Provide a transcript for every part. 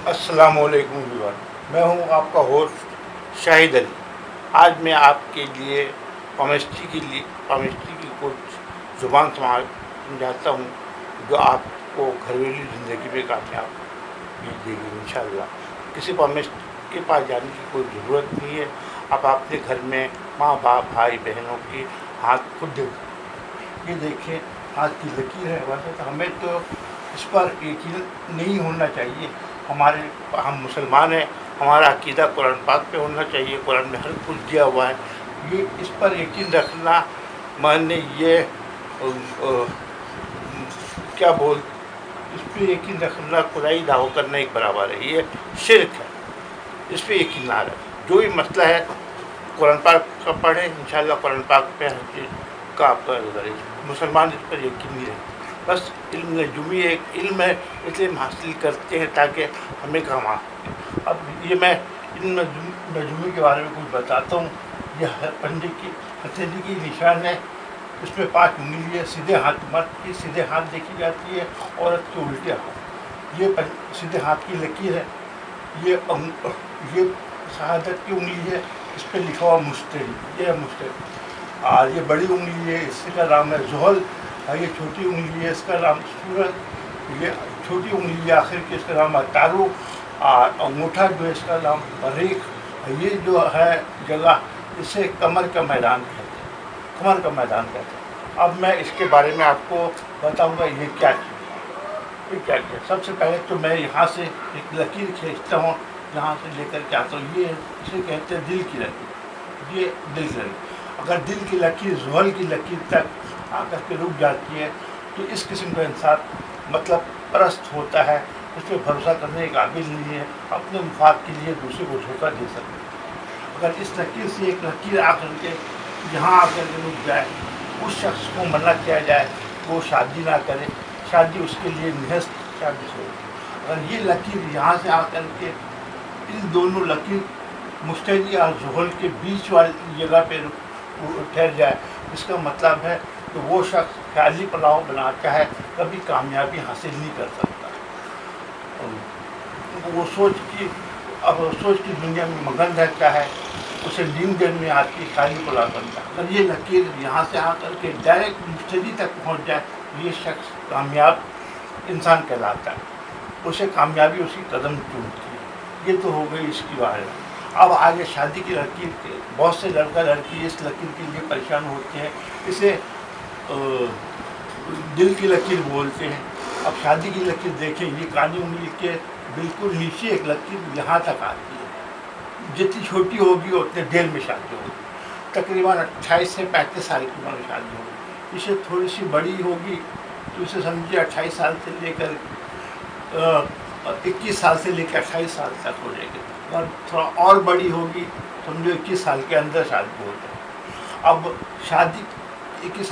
السلام علیکم ویور، میں ہوں آپ کا ہوسٹ شاہد علی۔ آج میں آپ کے لیے پامسٹری کی کچھ زبان سمجھاتا ہوں جو آپ کو گھریلو زندگی میں کامیابی دے گی انشاءاللہ۔ کسی پامسٹ کے پاس جانے کی کوئی ضرورت نہیں ہے، آپ اپنے گھر میں ماں باپ بھائی بہنوں کی ہاتھ خود دیکھیں۔ یہ دیکھیں ہاتھ کی لکیر ہے، ویسے تو ہمیں تو اس پر یقین نہیں ہونا چاہیے۔ ہم مسلمان ہیں، ہمارا عقیدہ قرآن پاک پہ ہونا چاہیے، قرآن میں ہر کچھ دیا ہوا ہے۔ یہ اس پر یقین رکھنا ماننے یہ کیا بول اس پہ یقین رکھنا خدائی دعویٰ کرنا ایک برابر ہے، یہ شرک ہے۔ اس پہ یقین نہ رکھیں۔ جو بھی مسئلہ ہے قرآن پاک کا پڑھیں، انشاءاللہ قرآن پاک پہ ہر چیز کا آپ کا مسلمان اس پر یقین نہیں رکھتے۔ بس علم نجومی ایک علم ہے، اس لیے ہم حاصل کرتے ہیں تاکہ ہمیں کام آئے۔ اب یہ میں علم نجومی کے بارے میں کچھ بتاتا ہوں۔ یہ پنجے کی ہتھیلی کی نشان ہے، اس میں 5 انگلی ہے، سیدھے ہاتھ مرد کی سیدھے ہاتھ دیکھی جاتی ہے، عورت کے الٹے ہاتھ۔ یہ سیدھے ہاتھ کی لکیر ہے، یہ شہادت کی انگلی ہے، اس پہ لکھا ہوا مشتری، یہ ہے مشتری۔ اور یہ بڑی انگلی ہے، اس کا نام ہے زحل، اور یہ چھوٹی انگلی ہے، اس کا نام سورج۔ یہ چھوٹی انگلی ہے آخر کی، اس کا نام ہے تارو، اور انگوٹھا جو ہے اس کا نام مریخ۔ یہ جو ہے جگہ اسے کمر کا میدان کہتے ہیں، کمر کا میدان کہتے ہیں۔ اب میں اس کے بارے میں آپ کو بتاؤں گا یہ کیا چیز، یہ کیا چیز۔ سب سے پہلے تو میں یہاں سے ایک لکیر کھینچتا ہوں، یہاں سے لے کر کے آتا ہوں، یہ اسے کہتے ہیں دل کی لکیر، یہ دل کی لکیر۔ اگر دل کی لکیر زحل کی لکیر تک آ کر کے رک جاتی ہے تو اس قسم کا انسان مطلب پرست ہوتا ہے، اس پہ بھروسہ کرنے کے قابل نہیں ہے، اپنے مفاد کے لیے دوسرے کو دھوکہ دے سکتے ہیں۔ اگر اس لکیر سے ایک لکیر آ کر کے یہاں آ کر کے رک جائے، اس شخص کو منع کیا جائے وہ شادی نہ کرے، شادی اس کے لیے نہست شادی سے ہوگی۔ اگر یہ لکیر یہاں سے آ کر کے ان دونوں لکیر مشتری اور زحل کے بیچ والی جگہ پہ ٹھہر جائے، اس کا مطلب ہے کہ وہ شخص خیالی پلاؤ بناتا ہے، کبھی کامیابی حاصل نہیں کر سکتا۔ وہ سوچ کی دنیا میں مگن رہتا ہے، اسے نیند دیر میں آتی ہے، خیالی پلاؤ بنتا ہے۔ اگر یہ لکیر یہاں سے آ کر کے ڈائریکٹ مشتری تک پہنچ جائے، یہ شخص کامیاب انسان کہلاتا ہے، اسے کامیابی اسی قدم چومتی ہے۔ یہ تو ہو گئی اس کی بارے میں۔ اب آگے شادی کی لکیر کے بہت سے لڑکا لڑکی اس لکیر کے لیے پریشان ہوتے ہیں، اسے دل کی لکیر بولتے ہیں۔ اب شادی کی لکیر دیکھیں، یہ کانی انگلی کے بالکل نیچے ایک لکیر یہاں تک آتی ہے، جتنی چھوٹی ہوگی اتنے دیر میں شادی ہوگی، تقریباً 28 سے 35 سال کی عمر میں شادی ہوگی۔ اسے تھوڑی سی بڑی ہوگی تو اسے سمجھے 28 سال سے لے کر 21 سال سے لے کے 28 سال تک ہو جائے گی، اور تھوڑا اور بڑی ہوگی سمجھو 21 سال کے اندر شادی ہو جائے۔ اب شادی 21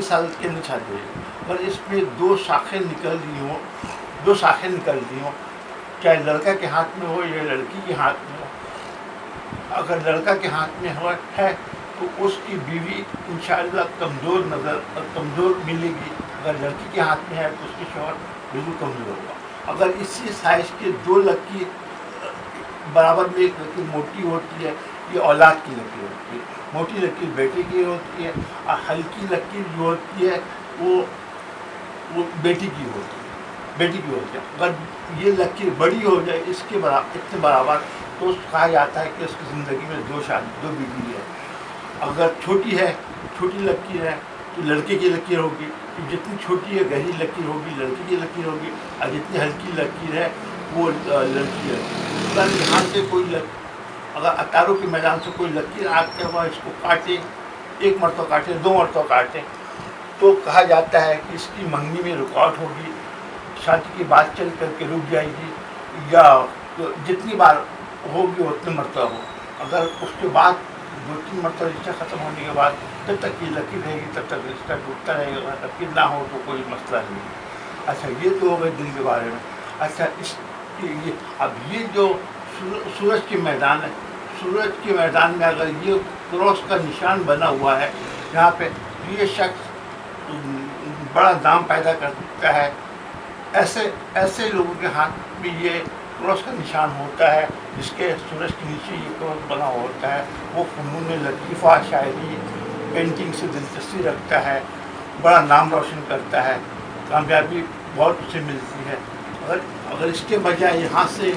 سال کے اندر شادی ہو جائے گی، اگر اس میں 2 شاخیں نکل رہی ہوں، چاہے لڑکا کے ہاتھ میں ہو یا لڑکی کے ہاتھ میں ہو، اگر لڑکا کے ہاتھ میں ہے تو اس کی بیوی انشاءاللہ کمزور ملے گی، اگر لڑکی کے ہاتھ میں ہے تو اس کی شوہر بالکل کمزور ہوگا۔ اگر اسی سائز کے 2 لکیر برابر میں ایک لکیر موٹی ہوتی ہے، یہ اولاد کی لکیر ہوتی ہے، موٹی لکیر بیٹے کی ہوتی ہے، اور ہلکی لکیر جو ہوتی ہے وہ بیٹی کی ہوتی ہے۔ اگر یہ لکیر بڑی ہو جائے اس کے برابر تو کہا جاتا ہے کہ اس کی زندگی میں 2 بیوی ہے۔ اگر چھوٹی لکیر ہے تو لڑکے کی لکیر ہوگی، جتنی چھوٹی ہے گہری لکیر ہوگی لڑکی کی لکیر ہوگی، اور جتنی ہلکی لکیر ہے وہ لڑکی ہے۔ اگر یہاں سے اگر اتاروں کے میدان سے کوئی لکیر آتے ہوا اس کو کاٹے، 1 مرتبہ کاٹے، 2 مرتبہ کاٹے، تو کہا جاتا ہے کہ اس کی منگنی میں رکاوٹ ہوگی، شادی کی بات چل کر کے رک جائے گی، یا جتنی بار ہوگی اتنے مرتبہ ہو۔ اگر اس کے بعد 2-3 مرتبہ رشتہ ختم ہونے کے بعد جب تک یہ لکیر رہے گی تب تک رشتہ ٹوٹتا رہے گا، لکیر نہ ہو تو کوئی مسئلہ نہیں۔ اچھا، یہ تو ہو گئے دل کے بارے میں۔ اچھا، اب یہ جو سورج کے میدان ہے، سورج کے میدان میں اگر یہ کراس کا نشان بنا ہوا ہے یہاں پہ، یہ شخص بڑا دام پیدا کرتا ہے۔ ایسے لوگوں کے ہاتھ میں یہ کراس کا نشان ہوتا ہے، جس کے سورج کے نیچے یہ کراس بنا ہوتا ہے، وہ فنون لطیفہ، شاعری، پینٹنگ سے دلچسپی رکھتا ہے، بڑا نام روشن کرتا ہے، کامیابی بہت اسے ملتی ہے۔ اگر اس کے بجائے یہاں سے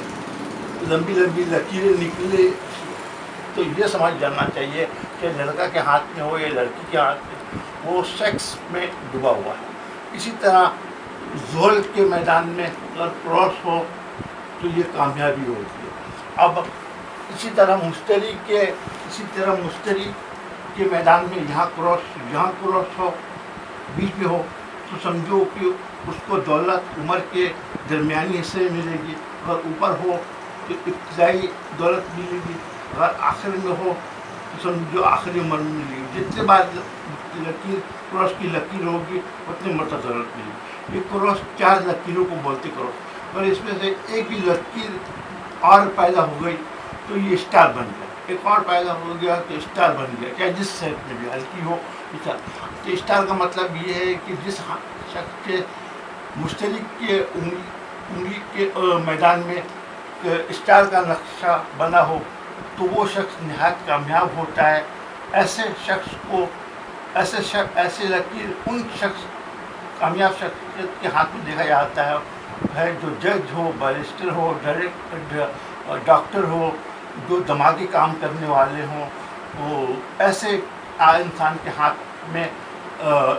لمبی لمبی لکیریں نکلے تو یہ سمجھ جانا چاہیے کہ لڑکا کے ہاتھ میں ہو یا لڑکی کے ہاتھ میں، وہ سیکس میں ڈوبا ہوا ہے۔ اسی طرح زحل کے میدان میں اگر کراس ہو تو یہ کامیابی ہوتی ہے۔ اب اسی طرح مشتری کے میدان میں یہاں کراس ہو، بیچ میں ہو، تو سمجھو کہ اس کو دولت عمر کے درمیانی حصے میں ملے گی، اگر اوپر ہو تو ابتدائی دولت ملے گی، اگر آخر میں ہو تو سمجھو آخری عمر میں ملے گی۔ جتنے بار کراس کی لکیر ہوگی اتنے مرتبہ دولت ملے گی۔ یہ کراس 4 لکیروں کو بولتے کراس، اور اس میں سے ایک ہی لکیر اور پیدا ہو گئی تو یہ اسٹار بن گیا، ایک اور پیدا ہو گیا تو اسٹار بن گیا، چاہے جس شیپ میں بھی، ہلکی ہو اسٹار۔ تو اسٹار کا مطلب یہ ہے کہ جس شخص کے مشترک کے انگلی کے میدان میں اسٹار کا نقشہ بنا ہو تو وہ شخص نہایت کامیاب ہوتا ہے۔ ایسے لکیر ان کامیاب شخصیت کے ہاتھ میں دیکھا جاتا ہے جو جج ہو، بیرسٹر ہو، ڈاکٹر ہو، جو دماغی کام کرنے والے ہوں، وہ ایسے انسان کے ہاتھ میں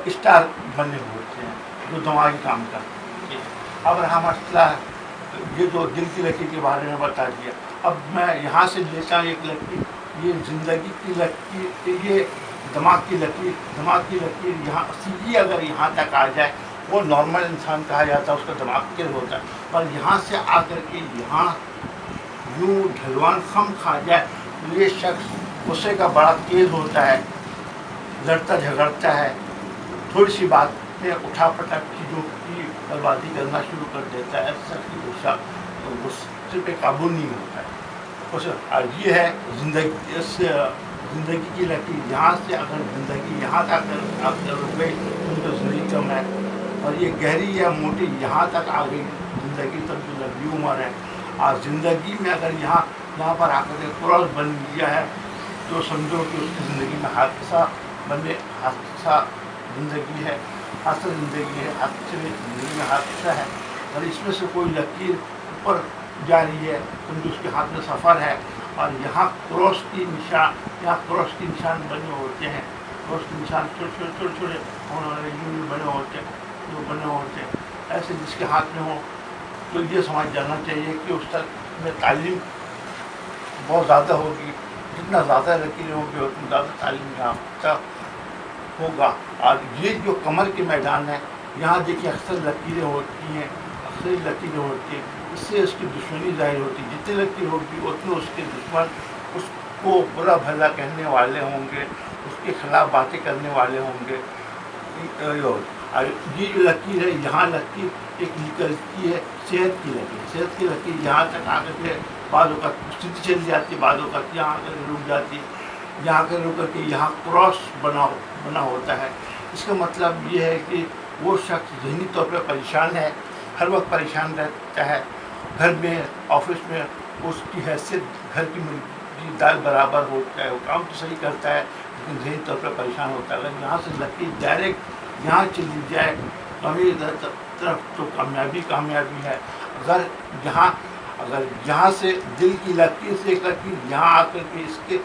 اسٹار بنے ہوتے ہیں جو دماغی کام کرتے ہیں۔ اب رہا مسئلہ یہ جو دل کی لکیر کے بارے میں بتا دیا، اب میں یہاں سے لیتا ہوں ایک لکیر، یہ زندگی کی لکیر، یہ دماغ کی لکیر یہاں سیدھی اگر یہاں تک آ جائے وہ نارمل انسان کہا جاتا ہے، اس کا دماغ تیز ہوتا ہے، اور یہاں سے آ کر کے یہاں یوں ڈھلوان خم کھا جائے تو یہ شخص غصے کا بڑا تیز ہوتا ہے، لڑتا جھگڑتا ہے، تھوڑی سی بات میں اٹھا پٹک چیزوں کی بربادی کرنا شروع کر دیتا ہے، غصے پہ قابو نہیں ہوتا ہے۔ اور یہ ہے زندگی کی لکیر، یہاں سے اگر زندگی یہاں تک رک گئی تو زندگی کم ہے، اور یہ گہری یا موٹی یہاں تک آ گئی زندگی تک جو لمبی عمر ہے۔ اور زندگی میں اگر یہاں پر آ کر کے کراس بن گیا ہے تو سمجھو کہ اس کی زندگی میں حادثہ زندگی ہے، حادثہ زندگی میں حادثہ ہے، اور اس میں سے کوئی لکیر اوپر جا رہی ہے، سمجھو اس کے ہاتھ میں سفر ہے، اور یہاں کراس کی نشان بنے ہوتے ہیں، کراس کے نشان چھوٹے بنے ہوتے ہیں، ایسے جس کے ہاتھ میں ہو تو یہ سمجھ جانا چاہیے کہ اس تک میں تعلیم بہت زیادہ ہوگی، جتنا زیادہ لکیریں ہوگی اتنا زیادہ تعلیم یافتہ ہوگا۔ اور یہ جو کمر کے میدان ہے، یہاں دیکھیے اکثر لکیریں ہوتی ہیں، اس سے اس کی دشمنی ظاہر ہوتی ہے، جتنی لکیر ہوگی اتنے اس کے دشمن اس کو برا بھلا کہنے والے ہوں گے، اس کے خلاف باتیں کرنے والے ہوں گے۔ اور یہ جو لکیر ہے، یہاں لکیر ایک نکلتی ہے صحت کی لکیر یہاں تک آ کر کے بعض اوقات سیدھی چلی جاتی ہے، بعض اوقات یہاں آ کر رک جاتی ہے، یہاں آ کر رک کر کے یہاں کراس بنا ہوتا ہے۔ اس کا مطلب یہ ہے کہ وہ شخص ذہنی طور پہ پریشان ہے، ہر وقت پریشان رہتا ہے، گھر میں آفس میں اس کی حیثیت گھر کی دال برابر ہوتا ہے، وہ کام تو صحیح کرتا ہے لیکن ذہنی طور پہ پریشان ہوتا ہے۔ اگر یہاں سے لکیر ڈائریکٹ یہاں چلی جائے تو میری طرف تو کامیابی ہے۔ اگر یہاں سے دل کی لکیر سے ایک لکیر یہاں آ کر کے اس کے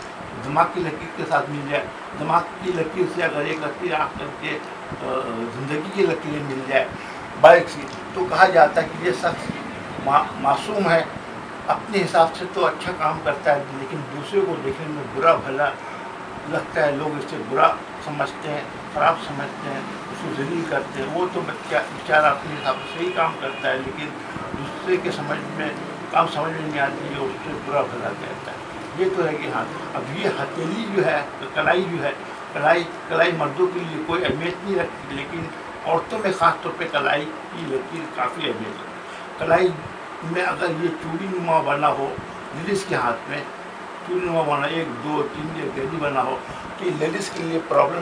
دماغ کی لکیر کے ساتھ مل جائے، دماغ کی لکیر سے اگر ایک لکیر آ کر کے زندگی کی لکیریں مل جائے بائک سی، تو کہا جاتا ہے کہ یہ شخص معصوم ہے، اپنے حساب سے تو اچھا کام کرتا ہے لیکن دوسرے کو دیکھنے میں برا بھلا لگتا ہے، لوگ اسے برا سمجھتے ہیں، خراب سمجھتے ہیں، اس کو ذلیل کرتے ہیں۔ وہ تو بیچارہ اپنے حساب سے صحیح کام کرتا ہے لیکن دوسرے کے سمجھ میں نہیں آتی ہے، اس سے برا بھلا کہتا ہے۔ یہ تو ہے کہ ہاں، اب یہ ہتھیلی جو ہے، کلائی مردوں کے لیے کوئی اہمیت نہیں رکھتی، لیکن عورتوں میں خاص طور پہ کلائی کی لکیر کافی اہمیت ہے۔ کلائی میں اگر یہ چوڑی نما بنا ہو، لیڈیز کے ہاتھ میں چوڑی نما بنا 1 2 3 یہ گہری بنا ہو، تو یہ لیڈیز کے لیے پرابلم